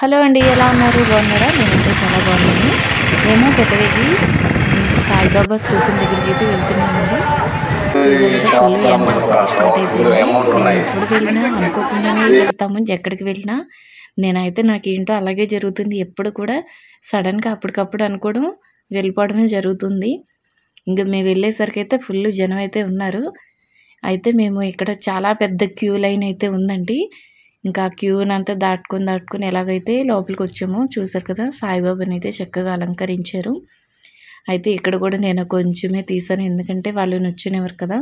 Hello అండి. ఎలా ఉన్నారు? బాగున్నారా? నేనైతే చాలా బాగున్నాను. మేము పెద్దవేగి సాయిబాబా స్తూపం దగ్గరికైతే వెళ్తున్నామండి. చూసారు కదా! ఫుల్ ఎండ అసలకి స్టార్ట్ అయిపోయింది. మేము ఎప్పుడు వెళ్ళినా అనుకోకుండానే వెళ్తాము. ఎక్కడికి వెళ్ళినా నేనైతే నాకేంటో అలాగే జరుగుతుంది. ఎప్పుడు కూడా సడన్‌గా అప్పటికప్పుడు అనుకోవడం, వెళ్ళిపోవడమే జరుగుతుంది. ఇంక మేము వెళ్ళేసరికైతే ఫుల్ జనం అయితే ఉన్నారు. అయితే మేము ఇక్కడ చాలా పెద్ద క్యూ లైన్ అయితే ఉందండి. ఇంకా క్యూనంతా దాటుకొని ఎలాగైతే లోపలికొచ్చామో చూసారు కదా! సాయిబాబానైతే చక్కగా అలంకరించారు. అయితే ఇక్కడ కూడా నేను కొంచెమే తీశాను. ఎందుకంటే వాళ్ళు నుంచోనివ్వరు కదా!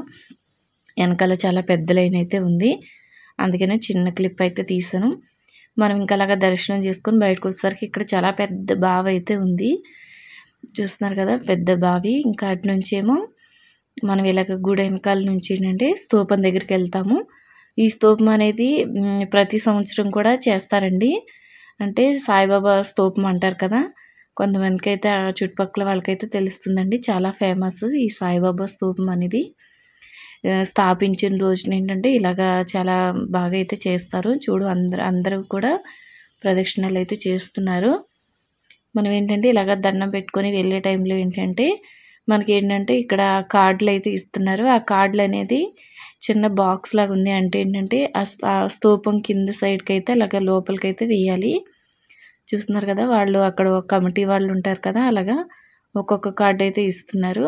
ఎనకాల చాలా పెద్ద లైన్ అయితే ఉంది. అందుకనే చిన్న క్లిప్ అయితే తీశాను. మనం ఇంకా అలాగా దర్శనం చేసుకొని బయటకొచ్చేసరికి ఇక్కడ చాలా పెద్ద బావి అయితే ఉంది. చూస్తున్నారు కదా! పెద్ద బావి. ఇంకా అటు నుంచేమో మనం ఇలాగ గుడి వెనకాల నుంచి ఏంటంటే స్తూపం దగ్గరికెళ్తాము. ఈ స్తూపం అనేది ప్రతి సంవత్సరం కూడా చేస్తారండి. అంటే సాయిబాబా స్తూపం అంటారు కదా! కొంతమందికైతే ఆ చుట్టుపక్కల వాళ్ళకైతే తెలుస్తుందండి. చాలా ఫేమస్ ఈ సాయిబాబా స్తూపం అనేది. స్థాపించిన రోజున ఏంటంటే ఇలాగా చాలా బాగా అయితే చేస్తారు. చూడు అందరూ కూడా ప్రదక్షిణలు అయితే చేస్తున్నారు. మనం ఏంటంటే ఇలాగ దండం పెట్టుకొని వెళ్ళే టైంలో ఏంటంటే మనకేంటంటే ఇక్కడ కార్డులైతే ఇస్తున్నారు. ఆ కార్డులనేది చిన్న బాక్స్ లాగా ఉంది. అంటే ఏంటంటే ఆ స్తూపం కింద సైడ్‌కైతే అలాగ లోపలికైతే వెయ్యాలి. చూస్తున్నారు కదా! వాళ్ళు అక్కడ కమిటీ వాళ్ళు ఉంటారు కదా! అలాగా ఒక్కొక్క కార్డ్ అయితే ఇస్తున్నారు.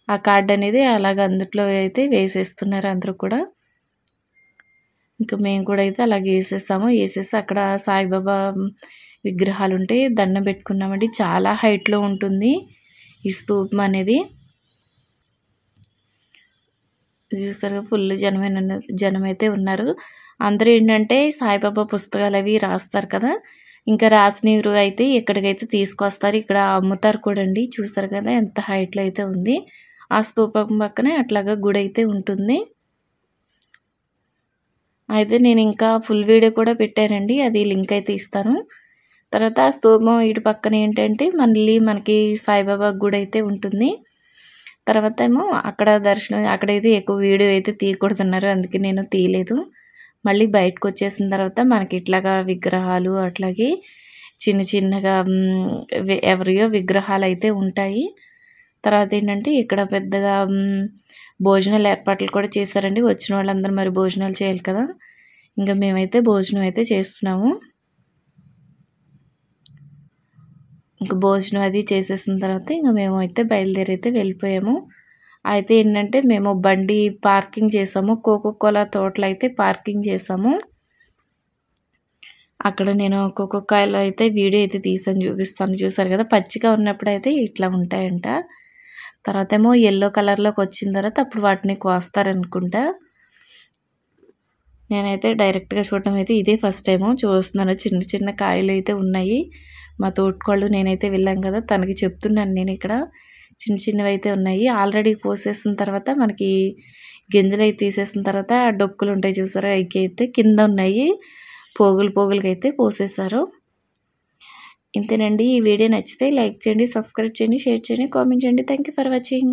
ఆ కార్డ్ అనేది అలాగ అందుట్లో అయితే వేసేస్తున్నారు అందరూ కూడా. ఇంకా మేము కూడా అయితే అలాగే ఏసేసాము. ఏసేసి అక్కడ సాయిబాబా విగ్రహాలుంటే దండం పెట్టుకున్నామండి. చాలా హైట్‌లో ఉంటుంది ఈ స్తూపం అనేది. చూసారుగా ఫుల్ జనమైతే ఉన్నారు. అందరూ ఏంటంటే సాయిబాబా పుస్తకాలవి రాస్తారు కదా! ఇంకా రాసినవి అయితే ఇక్కడికైతే తీసుకొస్తారు. ఇక్కడ అమ్ముతారు కూడండి. చూసారు కదా! ఎంత హైట్‌లో అయితే ఉంది. ఆ స్తూపం పక్కనే అట్లాగా గుడైతే ఉంటుంది. అయితే నేను ఇంకా ఫుల్ వీడియో కూడా పెట్టానండి. అది లింక్ అయితే ఇస్తాను. తర్వాత ఆ స్తూపం ఇటు పక్కన ఏంటంటే మళ్ళీ మనకి సాయిబాబా గుడైతే ఉంటుంది. తర్వాత ఏమో అక్కడ దర్శనం అక్కడైతే ఎక్కువ వీడియో అయితే తీయకూడదన్నారు. అందుకే నేను తీయలేదు. మళ్ళీ బయటకొచ్చేసిన తర్వాత మనకి ఇట్లాగా విగ్రహాలు అట్లాగే చిన్న చిన్నగా ఎవరియో విగ్రహాలైతే ఉంటాయి. తర్వాత ఏంటంటే ఇక్కడ పెద్దగా భోజనాల ఏర్పాట్లు కూడా చేశారండి. వచ్చిన వాళ్ళందరూ మరి భోజనాలు చేయాలి కదా! ఇంకా మేమైతే భోజనం అయితే చేస్తున్నాము. ఇంక భోజనం అది చేసేసిన తర్వాత ఇంక మేమైతే బయలుదేరైతే వెళ్ళిపోయాము. అయితే ఏంటంటే మేము బండి పార్కింగ్ చేసాము. కోకోకోలా తోటలో అయితే పార్కింగ్ చేసాము. అక్కడ నేను కోకోకాయలో అయితే వీడియో అయితే తీసాను, చూపిస్తాను. చూసారు కదా! పచ్చిగా ఉన్నప్పుడైతే ఇట్లా ఉంటాయంట. తర్వాత ఏమో యెల్లో కలర్‌లోకి వచ్చిన తర్వాత అప్పుడు వాటిని కోస్తారనుకుంటా. నేనైతే డైరెక్ట్‌గా చూడటం అయితే ఇదే ఫస్ట్ టైము చూస్తున్నాను. చిన్న చిన్న కాయలు అయితే ఉన్నాయి. మా తోటికోడలు నేనైతే వెళ్ళాం కదా! తనకి చెప్తున్నాను నేను ఇక్కడ చిన్న చిన్నవి అయితే ఉన్నాయి. ఆల్రెడీ కోసేసిన తర్వాత మనకి గింజలవి తీసేసిన తర్వాత డొక్కులు ఉంటాయి చూసారా? అవి అయితే కింద ఉన్నాయి. పోగులుగా అయితే కోసేశారు. ఇంతేనండి. ఈ వీడియో నచ్చితే లైక్ చేయండి, సబ్స్క్రైబ్ చేయండి, షేర్ చేయండి, కామెంట్ చేయండి. Thank you for watching.